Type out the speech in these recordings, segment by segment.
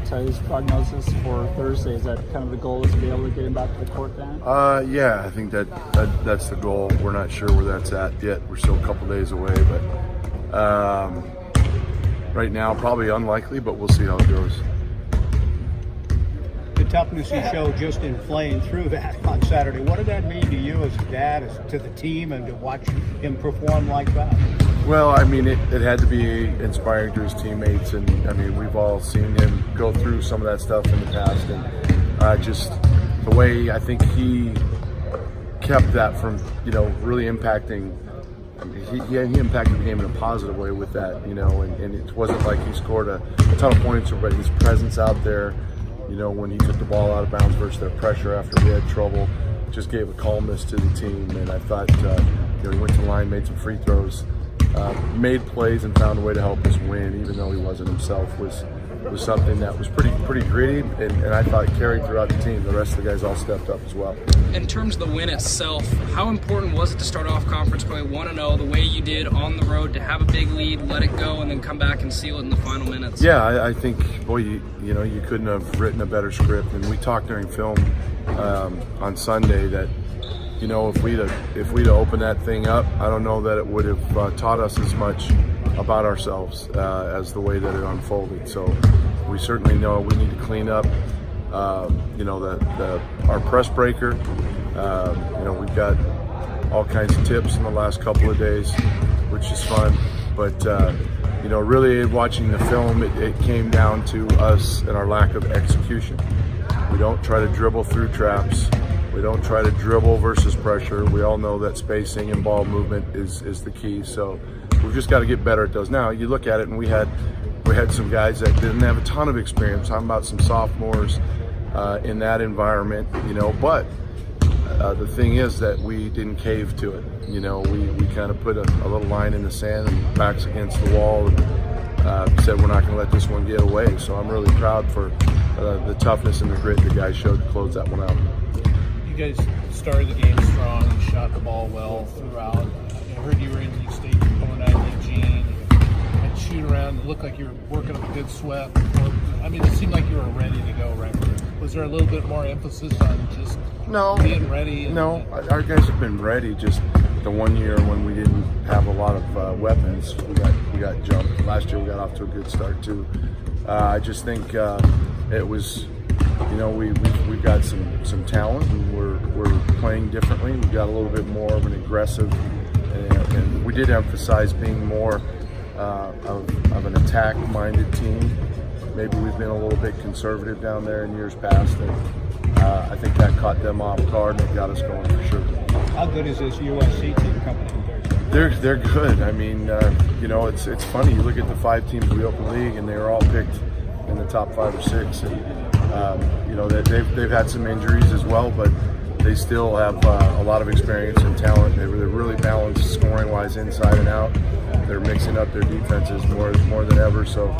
about his prognosis for Thursday? Is that kind of the goal, is to be able to get him back to the court then? Yeah, I think that's the goal. We're not sure where that's at yet. We're still a couple days away, but right now probably unlikely, but we'll see how it goes. The toughness you showed just in playing through that on Saturday, what did that mean to you as a dad, to the team, and to watch him perform like that? Well, I mean, it had to be inspiring to his teammates, and I mean, we've all seen him go through some of that stuff in the past, and just the way I think he kept that from, really impacting. I mean, he impacted the game in a positive way with that, and it wasn't like he scored a ton of points, but his presence out there, when he took the ball out of bounds versus their pressure after we had trouble, just gave a calmness to the team. And I thought, he went to the line, made some free throws, made plays, and found a way to help us win, even though he wasn't himself, was something that was pretty gritty, and I thought carried throughout the team. The rest of the guys all stepped up as well. In terms of the win itself, how important was it to start off conference play 1-0 the way you did on the road, to have a big lead, let it go, and then come back and seal it in the final minutes? Yeah, I think, boy, you couldn't have written a better script. And we talked during film on Sunday that, if we'd opened that thing up, I don't know that it would have taught us as much about ourselves as the way that it unfolded. So we certainly know we need to clean up, our press breaker. We've got all kinds of tips in the last couple of days, which is fun. But really watching the film, it came down to us and our lack of execution. We don't try to dribble through traps. We don't try to dribble versus pressure. We all know that spacing and ball movement is the key. So we've just got to get better at those. Now you look at it, and we had some guys that didn't have a ton of experience. Talking about some sophomores in that environment, But the thing is that we didn't cave to it. We kind of put a little line in the sand and backs against the wall, and said we're not going to let this one get away. So I'm really proud for the toughness and the grit the guys showed to close that one out. You guys started the game strong. You shot the ball well throughout. I heard you were in League State going out of Eugene and shoot around. It looked like you were working up a good sweat. It seemed like you were ready to go, right? Was there a little bit more emphasis on just being ready? No, our guys have been ready. Just the one year when we didn't have a lot of weapons, we got jumped. Last year we got off to a good start too. I just think it was. We've got some talent, and we're playing differently. We've got a little bit more of an aggressive, and we did emphasize being more of an attack-minded team. Maybe we've been a little bit conservative down there in years past, and I think that caught them off guard, and it got us going for sure. How good is this USC team coming in Thursday? They're good. I mean, it's funny. You look at the 5 teams we opened the league, and they were all picked in the top 5 or 6, and they've had some injuries as well, but they still have a lot of experience and talent. They're really balanced scoring-wise inside and out. They're mixing up their defenses more than ever, so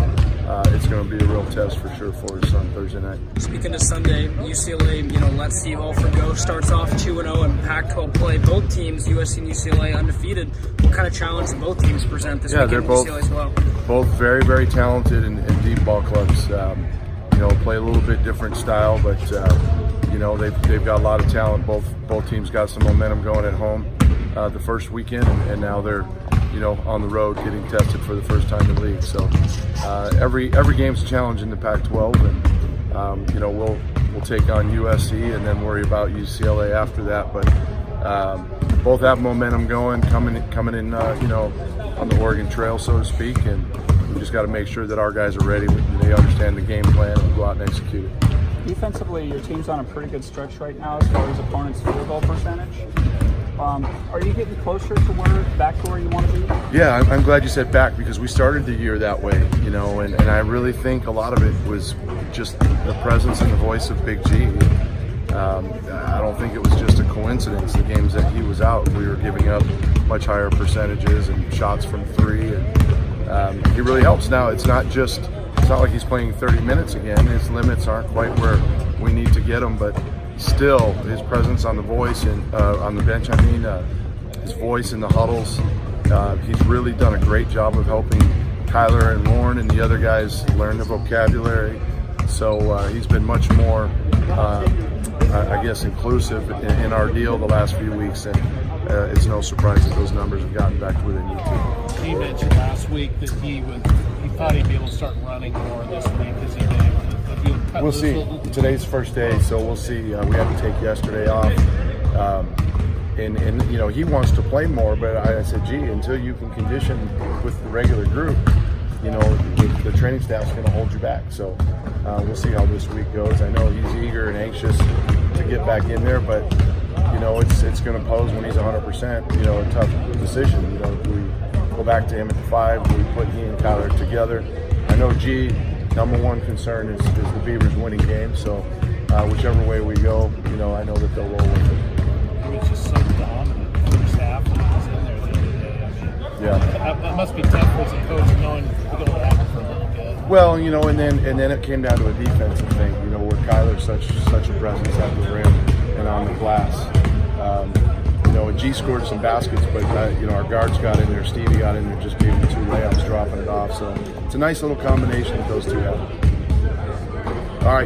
it's going to be a real test for sure for us on Thursday night. Speaking to Sunday, UCLA, let's see all for go, starts off 2-0 in Pac-12 play. Both teams, USC and UCLA, undefeated. What kind of challenge do both teams present this weekend? They're both, UCLA as well? Both very, very talented and deep ball clubs. Play a little bit different style, but they've got a lot of talent. Both teams got some momentum going at home the first weekend, and now they're on the road getting tested for the first time in the league. So every game's a challenge in the Pac-12, and we'll take on USC and then worry about UCLA after that. But both have momentum going, coming in on the Oregon Trail, so to speak, and we just got to make sure that our guys are ready. They understand the game plan and go out and execute it. Defensively, your team's on a pretty good stretch right now as far as opponents' field goal percentage. Are you getting closer to back to where you want to be? Yeah, I'm glad you said back, because we started the year that way, and I really think a lot of it was just the presence and the voice of Big G. I don't think it was just a coincidence. The games that he was out, we were giving up much higher percentages and shots from 3, and he really helps. Now, it's not like he's playing 30 minutes again. His limits aren't quite where we need to get him, but still, his presence on the bench, his voice in the huddles, he's really done a great job of helping Kyler and Lauren and the other guys learn the vocabulary, So he's been much more, I guess, inclusive in our deal the last few weeks, and it's no surprise that those numbers have gotten back to where they need to. He mentioned last week that he thought he'd be able to start running more this week. Has he been able to? We'll see. Today's first day, so we'll see. We had to take yesterday off. And you know, he wants to play more, but I said, gee, until you can condition with the regular group, you know, the training staff's going to hold you back. So we'll see how this week goes. I know he's eager and anxious to get back in there, but you know, it's going to pose when he's 100%, you know, a tough decision. You know, do we go back to him at the 5? Do we put he and Kyler together? I know number one concern is the Beavers winning games. So whichever way we go, you know, I know that they'll roll with it. He was just so dominant first half when he was in there the other day. I mean, yeah, that must be tough as a coach knowing we don't have it for a little bit. Well, you know, and then it came down to a defensive thing. You know, where Kyler's such a presence at the rim and on the glass. You know, and G scored some baskets, but you know, our guards got in there. Stevie got in there, just gave him 2 layups, dropping it off. So it's a nice little combination that those two have. All right.